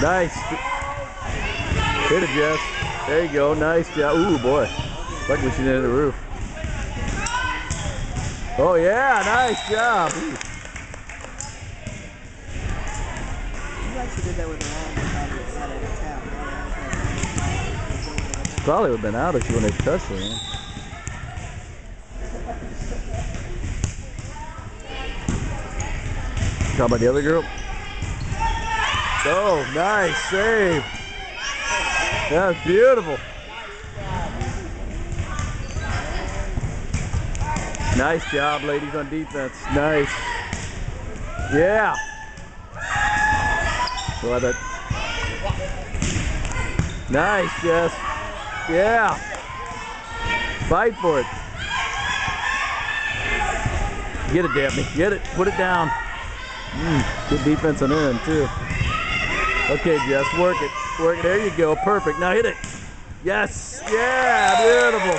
Nice. Hit it, Jess. There you go. Nice job. Ooh, boy. Like we should hit the roof. Oh, yeah. Nice job. Ooh. You actually did that with the Probably would have been out if she wouldn't have touched it, man. How about the other girl? Oh, nice save. That's beautiful. Nice job, ladies, on defense. Nice. Yeah. Love it. Nice, Jess. Yeah. Fight for it. Get it, Daphne. Get it. Put it down. Good defense on her end, too. Okay, Jess, work it. Work it. There you go. Perfect. Now hit it. Yes. Yeah. Beautiful.